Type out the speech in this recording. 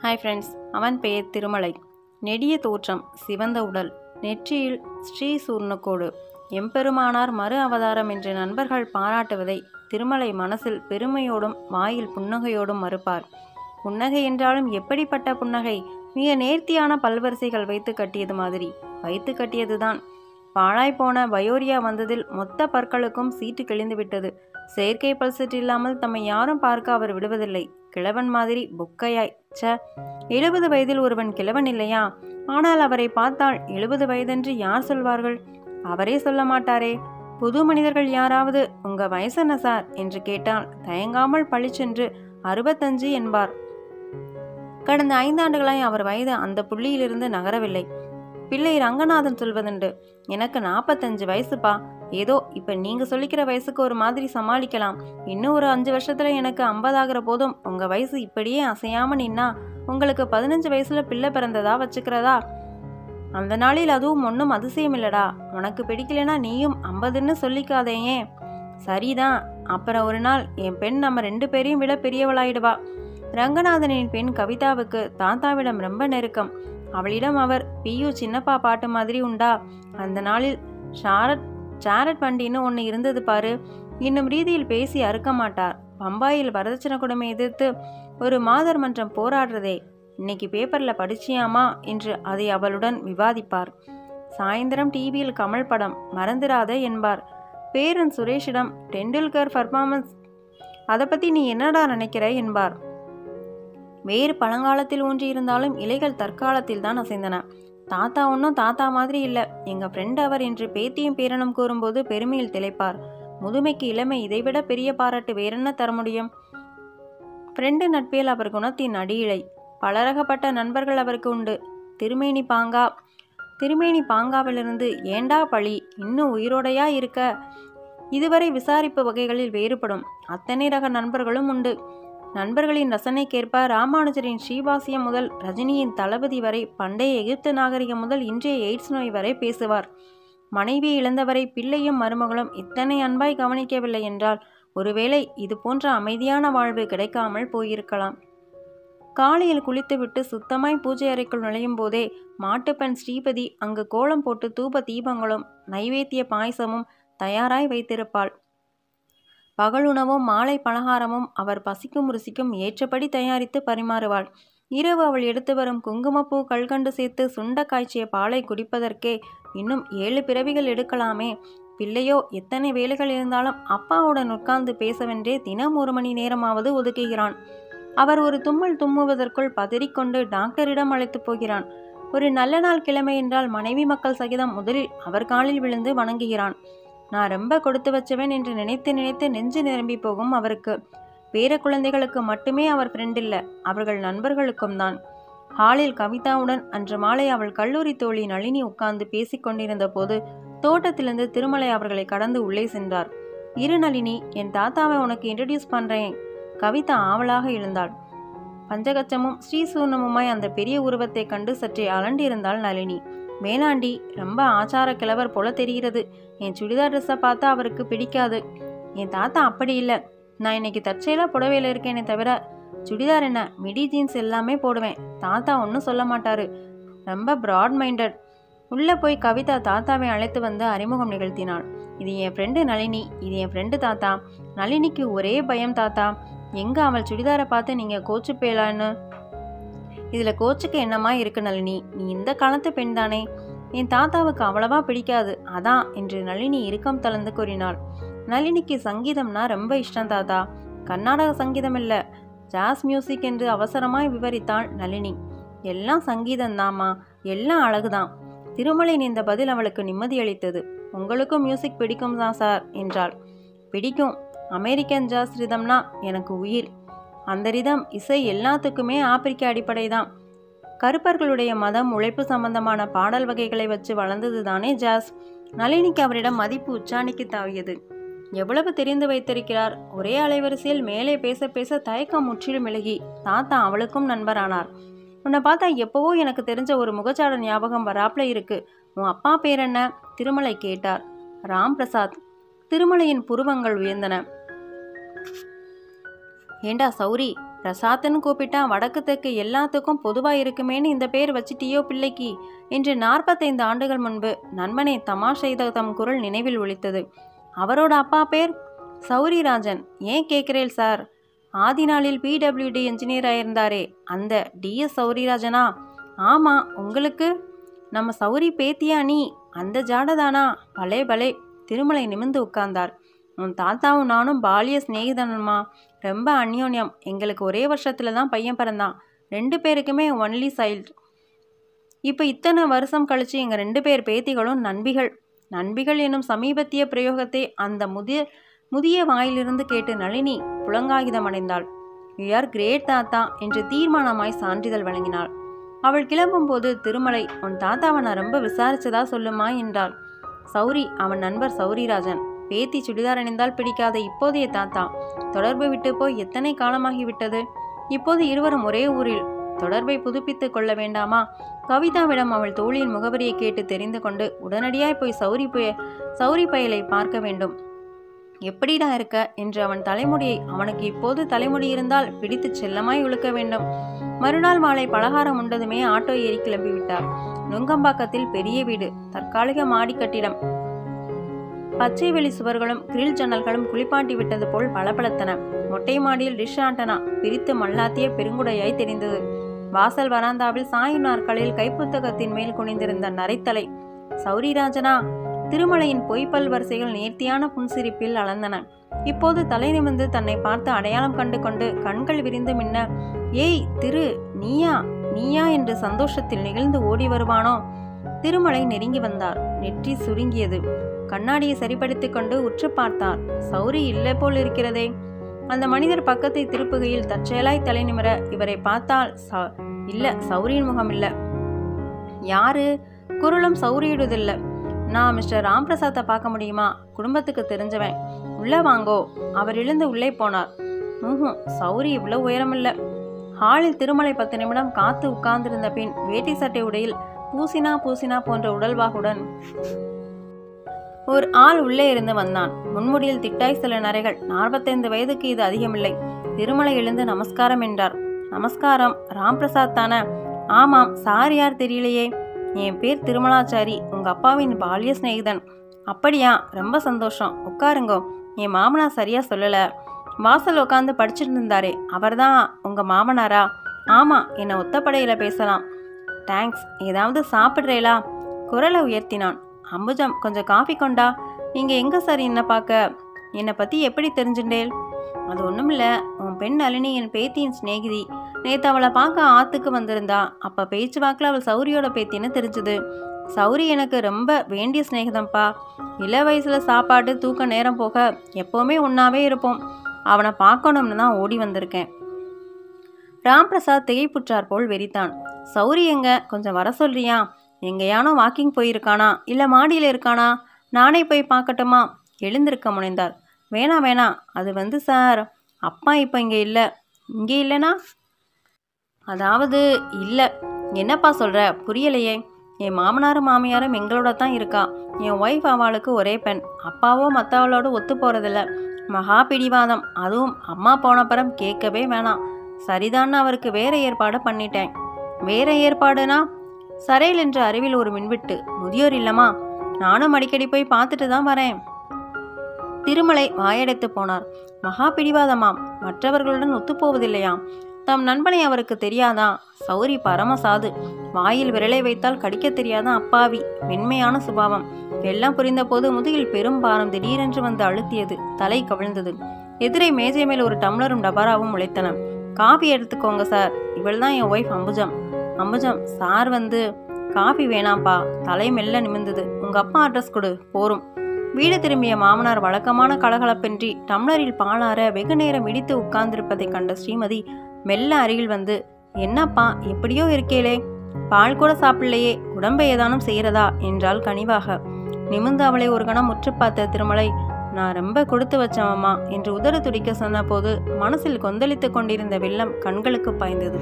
Hi friends, அவன் பெயர் திருமலை. நெடிய தோற்றம், சிவந்த உடல், நெற்றியில் ஸ்ரீ சூர்ணக்கோடு. எம்பெருமானார் மறு அவதாரம் என்று நண்பர்கள் பாராட்டுவதை திருமலை மனசில் பெருமையோடும் வாயில் புன்னகையோடும் மறுப்பார். புன்னகை என்றாலும் எப்படிப்பட்ட புன்னகை? மிக நேர்த்தியான பல்வரிசைகள் வைத்து கட்டியது மாதிரி வைத்து கட்டியதுதான். பாழாய்ப்போன பயோரியா வந்ததில் மொத்த பற்களுக்கும் சீட்டு கிழிந்துவிட்டது. செயற்கை பல்செட் இல்லாமல் தம்மை யாரும் பார்க்க அவர் விடுவதில்லை. கிழவன் மாதிரி பொக்கையாய். 70 வயதில் ஒருவன் கிழவன் இல்லையா? ஆனால் அவரை பார்த்தால் 70 வயதென்று யார் சொல்வார்கள்? அவரே சொல்ல மாட்டாரே. புது மனிதர்கள் யாராவது உங்க வயசு என்ன சார் என்று கேட்டால் தயங்காமல் பளிச்சென்று 65 என்பார். கடந்த 5 ஆண்டுகளாய் அவர் வயது அந்த புள்ளியிலிருந்து நகரவில்லை. பிள்ளை ரங்கநாதன் சொல்வதுண்டு, எனக்கு 45 வயசுப்பா. ஏதோ இப்ப நீங்க சொல்லிக்கிற வயசுக்கு ஒரு மாதிரி சமாளிக்கலாம். இன்னும் ஒரு 5 வருஷத்துல எனக்கு 50 ஆகிற போதும் உங்க வயசு இப்படியே அசையாம நின்னா உங்களுக்கு 15 வயசுல பிள்ளை பிறந்ததா வச்சுக்கிறதா? அந்த நாளில் அதுவும் ஒன்றும் அதிசயம் இல்லடா. உனக்கு பிடிக்கலனா நீயும் 50ன்னு சொல்லிக்காதேயே. சரிதான். அப்புறம் ஒரு நாள் என் பெண் நம்ம 2 பேரையும் விட பெரியவளாயிடுவா. ரங்கநாதனின் பெண் கவிதாவுக்கு தாத்தாவிடம் ரொம்ப நெருக்கம். அவளிடம் அவர் பியு சின்னப்பா பாட்டு மாதிரி உண்டா? அந்த நாளில் சாரட் வண்டின்னு ஒன்று இருந்தது பாரு. இன்னும் ரீதியில் பேசி அறுக்க மாட்டார். பம்பாயில் வரதட்சணை கொடுமை எதிர்த்து ஒரு மாதர் மன்றம் போராடுறதே இன்னைக்கு பேப்பர்ல படிச்சியாமா என்று அதை அவளுடன் விவாதிப்பார். சாயந்தரம் டிவியில் கமல் படம் மறந்துடாத என்பார். பேரன் சுரேஷிடம் டெண்டுல்கர் பர்ஃபார்மன்ஸ் அதை பத்தி நீ என்னடா நினைக்கிற என்பார். வேறு பழங்காலத்தில் ஊன்றி இருந்தாலும் இலைகள் தற்காலத்தில் தான் அசைந்தன. தாத்தா ஒன்றும் தாத்தா மாதிரி இல்லை, எங்க ஃப்ரெண்ட் அவர் என்று பேத்தியும் பேரனும் கூறும்போது பெருமையில் திளைப்பார். முதுமைக்கு இளமை, இதைவிட பெரிய பாராட்டு வேறென்ன தர முடியும்? ஃப்ரெண்டு நட்பில் அவர் குணத்தின் அடியிலை. பலரகப்பட்ட நண்பர்கள் அவருக்கு உண்டு. திருமேனி பாங்காவிலிருந்து ஏண்டா பழி, இன்னும் உயிரோடையா இருக்க, இதுவரை விசாரிப்பு வகைகளில் வேறுபடும் அத்தனை ரக நண்பர்களும் உண்டு. நண்பர்களின் ரசனைக்கேற்ப ராமானுஜரின் ஸ்ரீவாசியம் முதல் ரஜினியின் தளபதி வரை, பண்டைய எகிப்து நாகரிகம் முதல் இன்றைய எய்ட்ஸ் நோய் வரை பேசுவார். மனைவியை இழந்தவரை பிள்ளையும் மருமகளும் இத்தனை அன்பாய் கவனிக்கவில்லை என்றால் ஒருவேளை இது போன்ற அமைதியான வாழ்வு கிடைக்காமல் போயிருக்கலாம். காலையில் குளித்துவிட்டு சுத்தமாய் பூஜை அறைக்குள் நுழையும் போதே மாட்டுப்பெண் ஸ்ரீபதி அங்கு கோலம் போட்டு தூப தீபங்களும் நைவேத்திய பாயசமும் தயாராய் வைத்திருப்பாள். பகலுணவும் மாலை பலகாரமும் அவர் பசிக்கும் ருசிக்கும் ஏற்றபடி தயாரித்து பரிமாறுவாள். இரவு அவள் எடுத்து வரும் குங்குமப்பூ கல்கண்டு சேர்த்து சுண்ட காய்ச்சிய பாலை குடிப்பதற்கே இன்னும் 7 பிறவிகள் எடுக்கலாமே. பிள்ளையோ எத்தனை வேலைகள் இருந்தாலும் அப்பாவுடன் உட்கார்ந்து பேசவென்றே தினம் 1 மணி நேரமாவது ஒதுக்குகிறான். அவர் ஒரு தும்மல் தும்முவதற்குள் பதறிக்கொண்டு டாக்டரிடம் அழைத்து போகிறான். ஒரு நல்ல நாள் கிழமை என்றால் மனைவி மக்கள் சகிதம் முதலில் அவர் காலில் விழுந்து வணங்குகிறான். நான் ரொம்ப கொடுத்து வச்சவன் என்று நினைத்து நினைத்து நெஞ்சு நிரம்பி போகும் அவருக்கு. பேர குழந்தைகளுக்கு மட்டுமே அவர் ஃப்ரெண்ட் இல்லை, அவர்கள் நண்பர்களுக்கும் தான். ஹாலில் கவிதாவுடன் அன்று மாலை அவள் கல்லூரி தோழி நளினி உட்கார்ந்து பேசிக்கொண்டிருந்த போது தோட்டத்திலிருந்து திருமலை அவர்களை கடந்து உள்ளே சென்றார். இரு நளினி, என் தாத்தாவை உனக்கு இன்ட்ரடியூஸ் பண்றேன். கவிதா ஆவலாக எழுந்தாள். பஞ்சகச்சமும் ஸ்ரீசூர்ணமுமாய் அந்த பெரிய உருவத்தை கண்டு சற்றே அலண்டிருந்தாள் நளினி. மேலாண்டி ரொம்ப ஆச்சார கிழவர் போல தெரிகிறது. என் சுடிதார் ட்ரெஸ்ஸை பார்த்தா அவருக்கு பிடிக்காது. என் தாத்தா அப்படி இல்லை. நான் இன்னைக்கு தற்செயலாக புடவையில் இருக்கேனே தவிர சுடிதார் என்ன, மிடி ஜீன்ஸ் எல்லாமே போடுவேன். தாத்தா ஒன்றும் சொல்ல மாட்டாரு. ரொம்ப ப்ராட் மைண்டட். உள்ளே போய் கவிதா தாத்தாவை அழைத்து வந்து அறிமுகம் நிகழ்த்தினாள். இது என் ஃப்ரெண்டு நளினி, இது என் ஃப்ரெண்டு தாத்தா. நளினிக்கு ஒரே பயம் தாத்தா, எங்க அவள் சுடிதாரை பார்த்து நீங்க கோச்சுப்பேலான்னு. இதுல கோச்சுக்கு என்னமா இருக்கு நளினி, நீ இந்த காலத்து பெண் தானே. என் தாத்தாவுக்கு அவ்வளவா பிடிக்காது, அதான் என்று நளினி இறுக்கம் தளர்ந்து கூறினாள். நளினிக்கு சங்கீதம்னா ரொம்ப இஷ்டம் தாத்தா. கர்நாடக சங்கீதம் இல்ல, ஜாஸ் மியூசிக் என்று அவசரமாய் விவரித்தாள் நளினி. எல்லாம் சங்கீதம்தாம்மா, எல்லாம் அழகுதான். திருமலையின் இந்த பதில் அவளுக்கு நிம்மதியளித்தது. உங்களுக்கும் மியூசிக் பிடிக்கும் தான் சார் என்றாள். பிடிக்கும். அமெரிக்கன் ஜாஸ் ரிதம்னா எனக்கு உயிர். அந்த ரிதம் இசை எல்லாத்துக்குமே ஆப்பிரிக்க அடிப்படை தான். கருப்பர்களுடைய மதம் உழைப்பு சம்பந்தமான பாடல் வகைகளை வச்சு வளர்ந்தது தானே ஜாஸ். நளினிக்கு அவரிடம் மதிப்பு உச்சாணிக்கு தாவியது. எவ்வளவு தெரிந்து வைத்திருக்கிறார். ஒரே அலைவரிசையில் மேலே பேச பேச தயக்கம் முற்றிலும் விலகி தாத்தா அவளுக்கும் நண்பரானார். உன்னை பார்த்தா எப்பவோ எனக்கு தெரிஞ்ச ஒரு முகச்சாட ஞாபகம் வராப்புல இருக்கு. உன் அப்பா பேர் என்ன? திருமலை கேட்டார். ராம் பிரசாத். திருமலையின் புருவங்கள் உயர்ந்தன. ஏண்டா சௌரி, பிரசாத்னு கூப்பிட்டா வடக்கு தெற்கு எல்லாத்துக்கும் பொதுவாக இருக்குமேன்னு இந்த பேர் வச்சிட்டியோ பிள்ளைக்கு என்று 45 ஆண்டுகள் முன்பு நண்பனை தமாஷ் செய்த தம் குரல் நினைவில் ஒலித்தது. அவரோட அப்பா பேர் சௌரிராஜன். ஏன் கேட்குறேன் சார்? ஆதி நாளில் PWD என்ஜினியராக இருந்தாரே அந்த DS சௌரிராஜனா? ஆமாம். உங்களுக்கு? நம்ம சௌரி பேத்தியா நீ? அந்த ஜாடதானா? பலே பலே. திருமலை நிமிர்ந்து உட்கார்ந்தார். உன் தாத்தாவும் நானும் பாலிய சிநேகிதனம்மா. ரொம்ப அந்யோன்யம். எங்களுக்கு ஒரே வருஷத்துல தான் பையன் பிறந்தான். 2 பேருக்குமே ஒன்லி சைல்டு. இப்போ இத்தனை வருஷம் கழிச்சு எங்கள் 2 பேர் பேத்திகளும் நண்பிகள். நண்பிகள் என்னும் சமீபத்திய பிரயோகத்தை அந்த முதிய வாயிலிருந்து கேட்டு நளினி புலங்காகிதம் அடைந்தாள். யூ ஆர் கிரேட் தாத்தா என்று தீர்மானமாய் சான்றிதழ் வழங்கினாள். அவள் கிளம்பும்போது திருமலை, உன் தாத்தாவை நான் ரொம்ப விசாரிச்சதா சொல்லுமா என்றாள். சௌரி அவன் நண்பர் சௌரிராஜன். பேத்தி சுடிதார் அணிந்தால் பிடிக்காத இப்போதைய தாத்தா. தொடர்பு விட்டு போய் எத்தனை காலமாகிவிட்டது. இப்போது இருவரும் ஒரே ஊரில். தொடர்பை புதுப்பித்து கொள்ள வேண்டாமா? கவிதாவிடம் அவள் தோழியின் முகவரியை கேட்டு தெரிந்து கொண்டு உடனடியாய் போய் சௌரி பயலை பார்க்க வேண்டும். எப்படிடா இருக்க என்று அவன் தலைமுடியை, அவனுக்கு இப்போது தலைமுடி இருந்தால் பிடித்து செல்லமாய் இழுக்க வேண்டும். மறுநாள் மாலை பலகாரம் உண்டதுமே ஆட்டோ ஏறி கிளம்பிவிட்டார். நுங்கம்பாக்கத்தில் பெரிய வீடு, தற்காலிக மாடி கட்டிடம். பச்சை வெளி சுவர்களும் கிரில் ஜன்னல்களும் குளிப்பாட்டி விட்டது போல் பளபளத்தன. மொட்டை மாடியில் டிஷ் ஆண்டனா பிரித்து மல்லாத்திய பெருங்குடையாய் தெரிந்தது. வாசல் வராந்தாவில் சாய் நாற்காலில் கைப்புத்தகத்தின் மேல் குனிந்திருந்த நரைத்தலை. சௌரிராஜனா? திருமலையின் பொய்ப்பல் வரிசைகள் நேர்த்தியான புன்சிரிப்பில் அளந்தன. இப்போது தலை நிமிர்ந்து தன்னை பார்த்து அடையாளம் கண்டு கொண்டு கண்கள் விரிந்து மின்ன, ஏய் திரு, நீயா என்று சந்தோஷத்தில் நெகிழ்ந்து ஓடி வருவானோ? திருமலை நெருங்கி வந்தார். நெற்றி சுருங்கியது. கண்ணாடியை சரிப்படுத்தி கொண்டு உற்று பார்த்தார். சௌரி இல்லை போல் இருக்கிறதே. அந்த மனிதர் பக்கத்தை திருப்புகையில் தற்செயலாய் தலை நிமிர இவரை பார்த்தால் இல்ல, சௌரியின் முகம் இல்ல. யாரு? குரலும் சௌரியுடையதில்ல. நான் மிஸ்டர் ராம்பிரசாத்தை பார்க்க முடியுமா? குடும்பத்துக்கு தெரிஞ்சவன். உள்ள வாங்கோ. அவர் எழுந்து உள்ளே போனார். சௌரி இவ்வளவு உயரமில்ல. ஹாலில் திருமலை 10 நிமிடம் காத்து உட்கார்ந்திருந்த பின் வேட்டி சட்டை உடையில் பூசினா போன்ற உடல்வாகுடன் ஒரு ஆள் உள்ளே இருந்து வந்தான். முன்முடியில் திட்டாய் சில நரைகள். 45 வயதுக்கு இது அதிகமில்லை. திருமலை எழுந்து நமஸ்காரம் என்றார். நமஸ்காரம். ராம்பிரசாத் தானே? ஆமாம். சார் யார் தெரியலையே. என் பேர் திருமலாச்சாரி. உங்க அப்பாவின் பாலிய சிநேகிதன். அப்படியா? ரொம்ப சந்தோஷம். உட்காருங்கோ. என் மாமனார் சரியா சொல்லல. வாசல் உட்காந்து படிச்சுட்டு இருந்தாரே, அவர்தான் உங்க மாமனாரா? ஆமா. என்னை ஒத்தப்படையில பேசலாம். தேங்க்ஸ். ஏதாவது சாப்பிட்றேலா? குரலை உயர்த்தினான். அம்புஜம், கொஞ்சம் காஃபி கொண்டா. நீங்க எங்க சார் என்ன பார்க்க? என்னை பத்தி எப்படி தெரிஞ்சுட்டேல்? அது ஒண்ணுமில்ல. உன் பெண் நளினி என் பேத்தியின் சிநேகிதி. நேற்று அவளை பார்க்க ஆத்துக்கு வந்திருந்தா. அப்ப பேச்சு வாக்கில் அவள் சௌரியோட பேத்தின்னு தெரிஞ்சுது. சௌரி எனக்கு ரொம்ப வேண்டிய சிநேகிதம்பா. இள வயசுல சாப்பாடு தூக்க நேரம் போக எப்போவுமே ஒன்னாவே இருப்போம். அவனை பார்க்கணும்னு தான் ஓடி வந்திருக்கேன். ராம்பிரசாத் திகைப்புற்றார் போல் வெறித்தான். சௌரி எங்க? கொஞ்சம் வர சொல்றியா? எங்கேயானோ வாக்கிங் போயிருக்கானா? இல்லை மாடியில் இருக்கானா? நானே போய் பார்க்கட்டுமா? எழுந்திருக்க முனைந்தார். வேணா. அது சார், அப்பா இப்போ இங்கே இல்லைனா? அதாவது இல்லை. என்னப்பா சொல்கிற? புரியலையே. என் மாமனாரும் மாமியாரும் எங்களோட தான் இருக்கா. என் ஒய்ஃப் அவளுக்கு ஒரே பெண். அப்பாவோ மற்றவளோட ஒத்து போகிறதில்ல. மகா பிடிவாதம். அதுவும் அம்மா போனப்புறம் கேட்கவே வேணாம். சரிதான்னு அவருக்கு வேற ஏற்பாடு பண்ணிட்டேன். வேற ஏற்பாடுனா? சரையில் என்ற அறிவில் ஒரு மின்விட்டு. முதியோர் இல்லமா? நானும் அடிக்கடி போய் பார்த்துட்டு தான் வரேன். திருமலை வாயடைத்து போனார். மகா பிடிவாதமாம். மற்றவர்களுடன் ஒத்துப்போவதில்லையாம். தம் நண்பனை அவருக்கு தெரியாதா? சௌரி பரமசாது. வாயில் விரலை வைத்தால் கடிக்க தெரியாத அப்பாவி. மென்மையான சுபாவம். எல்லாம் புரிந்த போது முதுகில் பெரும் பாரம் திடீரென்று வந்து அழுத்தியது. தலை கவிழ்ந்தது. எதிரே மேஜை மேல் ஒரு டம்ளரும் டபராவும் உழைத்தன. காஃபி எடுத்துக்கோங்க சார். இவள் தான் என் wife Ambujam. Ambujam, sir coffee வேணாம்ப்பா. தலை மெல்ல நிமிர்ந்தது. உங்க அப்பா அட்ரஸ் கொடு, போரும். வீடு திரும்பிய மாமனார் வழக்கமான கலகலப்பின்றி டம்ளரில் பாலார வெகு நேரம் இடித்து உட்கார்ந்திருப்பதை கண்ட ஸ்ரீமதி மெல்ல அருகில் வந்து, என்னப்பா எப்படியோ இருக்கேளே, பால் கூட சாப்பிடலையே, உடம்பை ஏதானும் செய்யறதா என்றாள் கனிவாக. நிமிர்ந்து அவளை ஒரு கணம் முற்று பார்த்த திருமலை, நான் ரொம்ப கொடுத்து வச்சவம்மா என்று உதறு துடிக்க சொன்ன போது மனசில் கொந்தளித்து கொண்டிருந்த வெள்ளம் கண்களுக்கு பாய்ந்தது.